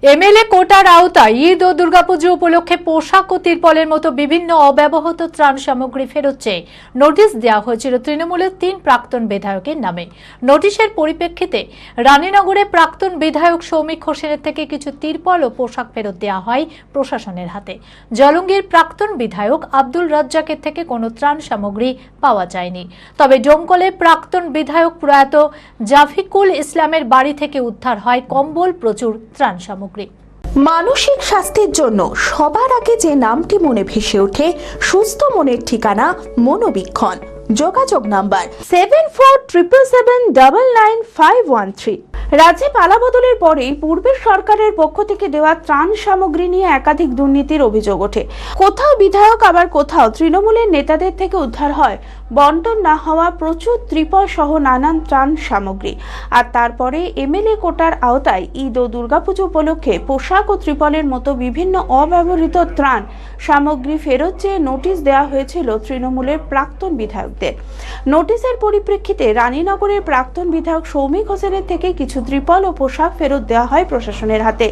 MLA কোটার আওতায় ঈদ ও দুর্গাপুজো উপলক্ষে পোশাক ও তিরপলের মতো বিভিন্ন অব্যবহৃত ত্রাণ সামগ্রী ফেরত চেয়ে নোটিশ দেওয়া হয়েছিল তৃণমূলের 3 প্রাক্তন বিধায়কের নামে। নোটিশের পরিপ্রেক্ষিতে রানীনগরে প্রাক্তন বিধায়ক সৌমিক হোসেনের থেকে কিছু তিরপল ও পোশাক ফেরত দেওয়া হয় প্রশাসনের হাতে। জলঙ্গির প্রাক্তন বিধায়ক আব্দুল রাজ্জাকের থেকে কোনো ত্রাণ সামগ্রী পাওয়া যায়নি। তবে ডোমকলের প্রাক্তন বিধায়ক প্রয়াত জাফিকুল ইসলামের বাড়ি থেকে উদ্ধার হয় কম্বল, প্রচুর ত্রাণ সামগ্রী। মানসিক স্বাস্থ্যের জন্য সবার আগে যে নামটি মনে ভেসে ওঠে, সুস্থ মনের ঠিকানা মনোবীক্ষণ। যোগাযোগ নাম্বার 7477799513। রাজ্যে পালাবদলের পরেই পূর্বের সরকারের পক্ষ থেকে দেওয়া ত্রাণ সামগ্রী নিয়ে একাধিক দুর্নীতির অভিযোগ ওঠে। কোথাও বিধায়ক, আবার কোথাও তৃণমূলের নেতাদের থেকে উদ্ধার হয় বন্টন না হওয়া প্রচুর ত্রিপল সহ নানান ত্রাণ সামগ্রী। আর তারপরে এমএলএ কোটার আওতায় ঈদ ও দুর্গাপুজো উপলক্ষে পোশাক ও ত্রিপলের মতো বিভিন্ন অব্যবহৃত ত্রাণ সামগ্রী ফেরত চেয়ে নোটিশ দেওয়া হয়েছিল তৃণমূলের প্রাক্তন বিধায়কদের। নোটিশের পরিপ্রেক্ষিতে রানীনগরের প্রাক্তন বিধায়ক সৌমিক হোসেনের থেকে কিছু ত্রিপল ও পোশাক ফেরত দেওয়া হয় প্রশাসনের হাতে।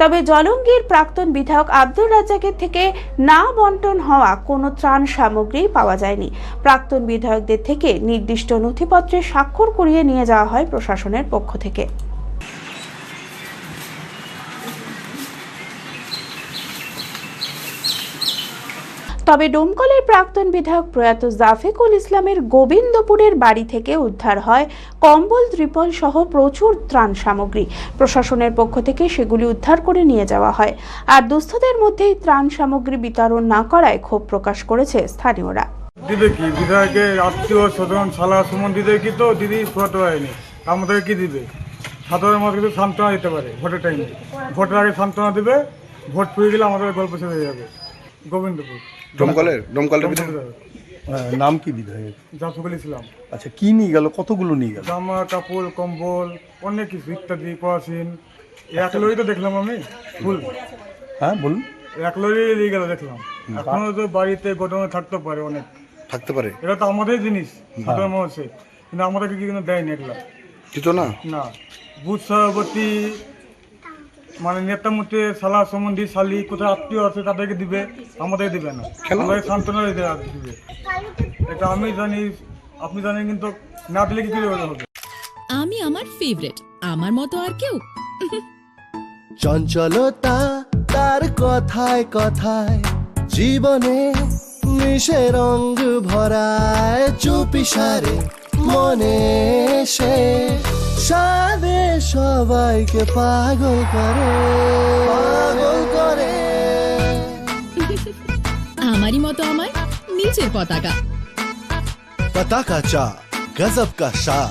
তবে জলঙ্গির প্রাক্তন বিধায়ক আব্দুল রাজ্জাকের থেকে না বন্টন হওয়া কোনো ত্রাণ সামগ্রী পাওয়া যায়নি। প্রাক্তন বিধায়কদের থেকে নির্দিষ্ট নথিপত্রে স্বাক্ষর করিয়ে নিয়ে যাওয়া হয় প্রশাসনের পক্ষ থেকে। তবে ডোমকলের প্রাক্তন বিধায়ক প্রয়াত জাফিকুল ইসলামের গোবিন্দপুরের বাড়ি থেকে উদ্ধার হয় কম্বল, ত্রিপল সহ প্রচুর ত্রাণ সামগ্রী। প্রশাসনের পক্ষ থেকে সেগুলি উদ্ধার করে নিয়ে যাওয়া হয়। আর দুস্থদের মধ্যেই ত্রাণ সামগ্রী বিতরণ না করায় ক্ষোভ প্রকাশ করেছে স্থানীয়রা। দিদি কি বিধায়কের আত্মীয় স্বজন সালা সুমন দিদি কি তো দিদি ফটো হয়নি, আমাদের কি দিবে? সাধারণ মানুষ কিন্তু সান্ত্বনা দিতে পারে ভোটের টাইমে, ভোটের আগে সান্ত্বনা দিবে, ভোট পেয়ে গেলে আমাদের গল্প শেষ হয়ে যাবে। গোবিন্দপুর ডোমকলের বিধায়ক নাম কি বিধায়ক? জাফিকুল ইসলাম। আচ্ছা, কি নিয়ে গেল? কতগুলো নিয়ে গেল? জামা কাপড়, কম্বল, অনেক কিছু ইত্যাদি, পড়াশিন। এক লরি তো দেখলাম আমি ফুল। হ্যাঁ বলুন। এক লরি নিয়ে গেল দেখলাম। এখনো তো বাড়িতে গোডাউনে থাকতে পারে, অনেক থাকতে পারে। এটা তো আমাদের জিনিস, সাধারণ মানুষের, কিন্তু আমাদেরকে কিন্তু দেয়নি এগুলা। দিত না না, বুথ সভাপতি মানে নেতা মধ্যে সালা সম্বন্ধী শালি কোথায় আত্মীয় আছে তাদেরকে দিবে, আমাদের দিবে না। আমাদের সান্ত্বনা দিবে। এটা আমি জানি, আপনি জানেন, কিন্তু না দিলে কি করে হবে? আমি আমার ফেভারিট, আমার মতো আর কেউ? চঞ্চলতা তার কথায় কথায় জীবনে মিশে রঙ ভরায়, চুপি সারে মনে সে সাদে সবাইকে পাগল করে, পাগল করে। আমারই মতো আমার নিচের পতাকা। পতাকা চা, গজব কা স্বাদ।